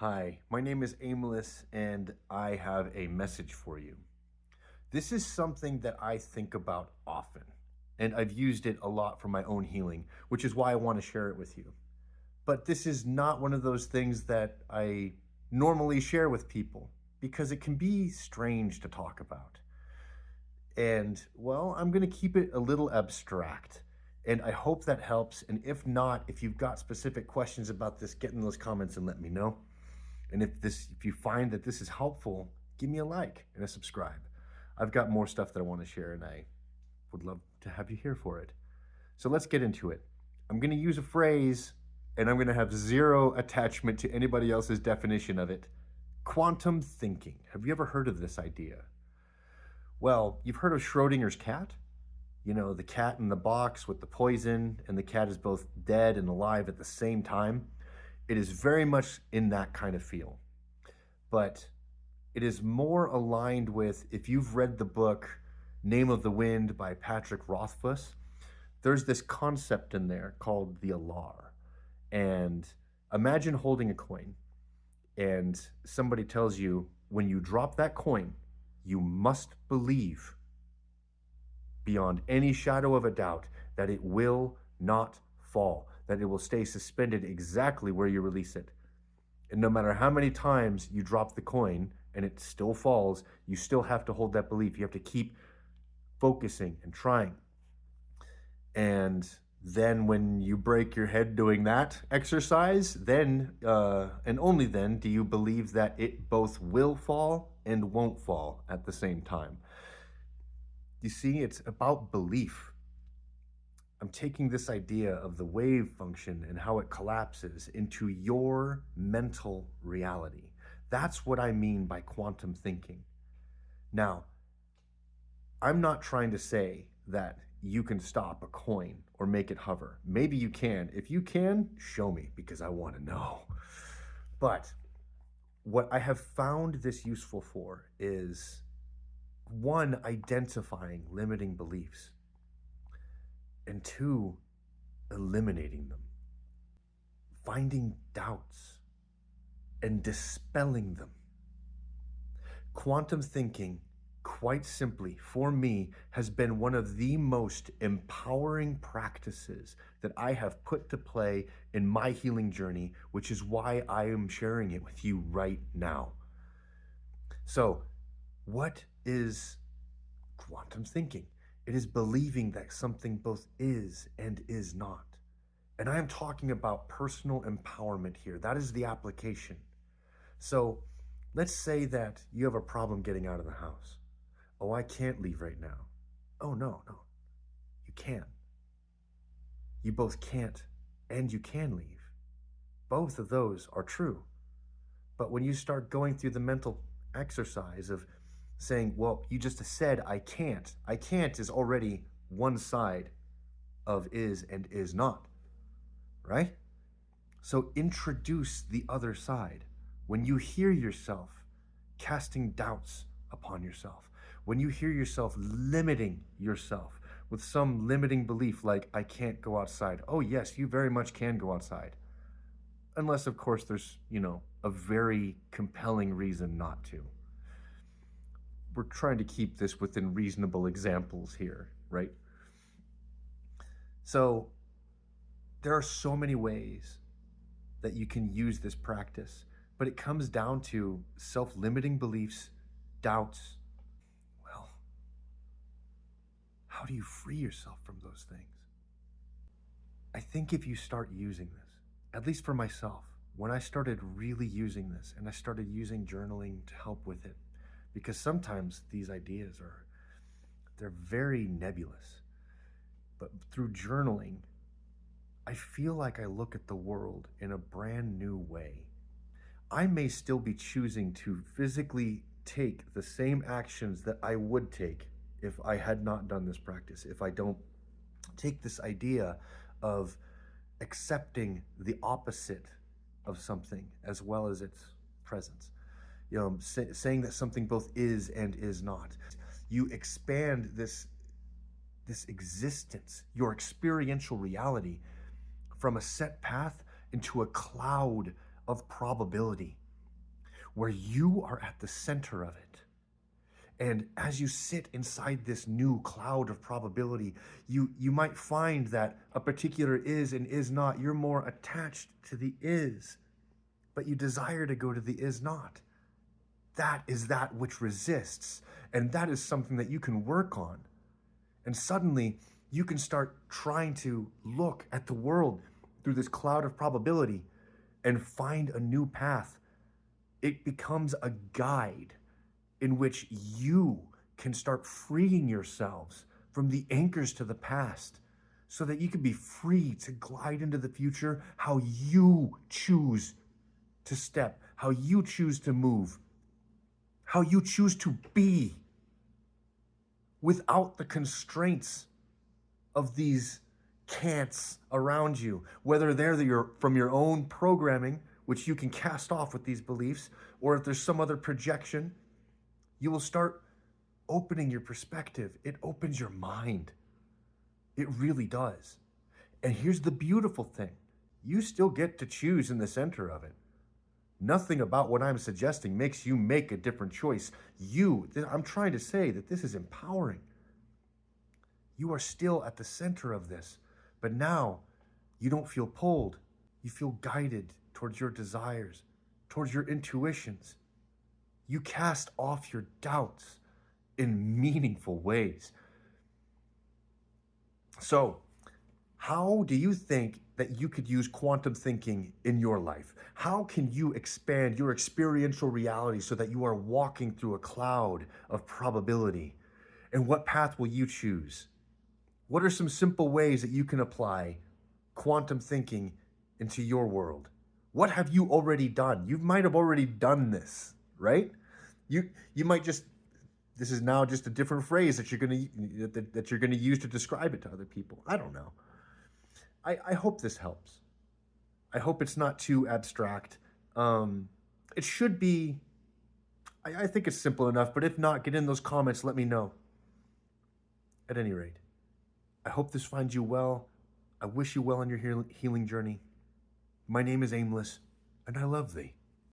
Hi, my name is Aimless, and I have a message for you. This is something that I think about often, and I've used it a lot for my own healing, which is why I want to share it with you. But this is not one of those things that I normally share with people because it can be strange to talk about. And, well, I'm going to keep it a little abstract. And I hope that helps. And if not, if you've got specific questions about this, get in those comments and let me know. And if you find that this is helpful, give me a like and a subscribe. I've got more stuff that I want to share, and I would love to have you here for it. So let's get into it. I'm going to use a phrase, and I'm going to have zero attachment to anybody else's definition of it. Quantum thinking. Have you ever heard of this idea? Well, you've heard of Schrodinger's cat? You know, the cat in the box with the poison, and the cat is both dead and alive at the same time. It is very much in that kind of feel. But it is more aligned with, if you've read the book Name of the Wind by Patrick Rothfuss, there's this concept in there called the alar. And imagine holding a coin, and somebody tells you, when you drop that coin, you must believe beyond any shadow of a doubt that it will not fall, that it will stay suspended exactly where you release it. And no matter how many times you drop the coin and it still falls, you still have to hold that belief. You have to keep focusing and trying. And then when you break your head doing that exercise, then and only then do you believe that it both will fall and won't fall at the same time. You see, it's about belief. I'm taking this idea of the wave function and how it collapses into your mental reality. That's what I mean by quantum thinking. Now, I'm not trying to say that you can stop a coin or make it hover. Maybe you can. If you can, show me, because I want to know. But what I have found this useful for is, one, identifying limiting beliefs, and two, eliminating them, finding doubts and dispelling them. Quantum thinking, quite simply, for me, has been one of the most empowering practices that I have put to play in my healing journey, which is why I am sharing it with you right now. So, what is quantum thinking? It is believing that something both is and is not. And I am talking about personal empowerment here. That is the application. So let's say that you have a problem getting out of the house. Oh, I can't leave right now. Oh, no, you can. You both can't and you can leave. Both of those are true. But when you start going through the mental exercise of saying, well, you just said I can't. I can't is already one side of is and is not, right? So introduce the other side. When you hear yourself casting doubts upon yourself, when you hear yourself limiting yourself with some limiting belief like, I can't go outside. Oh, yes, you very much can go outside. Unless, of course, there's, a very compelling reason not to. We're trying to keep this within reasonable examples here, right? So there are so many ways that you can use this practice, but it comes down to self-limiting beliefs, doubts. Well, how do you free yourself from those things? I think if you start using this, at least for myself, when I started really using this and I started using journaling to help with it, because sometimes these ideas they're very nebulous. But through journaling, I feel like I look at the world in a brand new way. I may still be choosing to physically take the same actions that I would take if I had not done this practice, if I don't take this idea of accepting the opposite of something as well as its presence. Saying that something both is and is not. You expand this existence, your experiential reality, from a set path into a cloud of probability. where you are at the center of it. And as you sit inside this new cloud of probability, you might find that a particular is and is not, you're more attached to the is, but you desire to go to the is not. That is that which resists. And that is something that you can work on. And suddenly you can start trying to look at the world through this cloud of probability and find a new path. It becomes a guide in which you can start freeing yourselves from the anchors to the past so that you can be free to glide into the future how you choose to step, how you choose to move, how you choose to be without the constraints of these can'ts around you, whether they're from your own programming, which you can cast off with these beliefs, or if there's some other projection. You will start opening your perspective. It opens your mind. It really does. And here's the beautiful thing. You still get to choose in the center of it. Nothing about what I'm suggesting makes you make a different choice. I'm trying to say that this is empowering. You are still at the center of this, but now you don't feel pulled. You feel guided towards your desires, towards your intuitions. You cast off your doubts in meaningful ways. So, how do you think that you could use quantum thinking in your life? How can you expand your experiential reality so that you are walking through a cloud of probability? And what path will you choose? What are some simple ways that you can apply quantum thinking into your world? What have you already done? You might have already done this, right? You might just, this is now just a different phrase that you're gonna use to describe it to other people. I don't know. I hope this helps. I hope it's not too abstract. It should be, I think it's simple enough, but if not, get in those comments, let me know. At any rate, I hope this finds you well. I wish you well on your healing journey. My name is Aimless, and I love thee.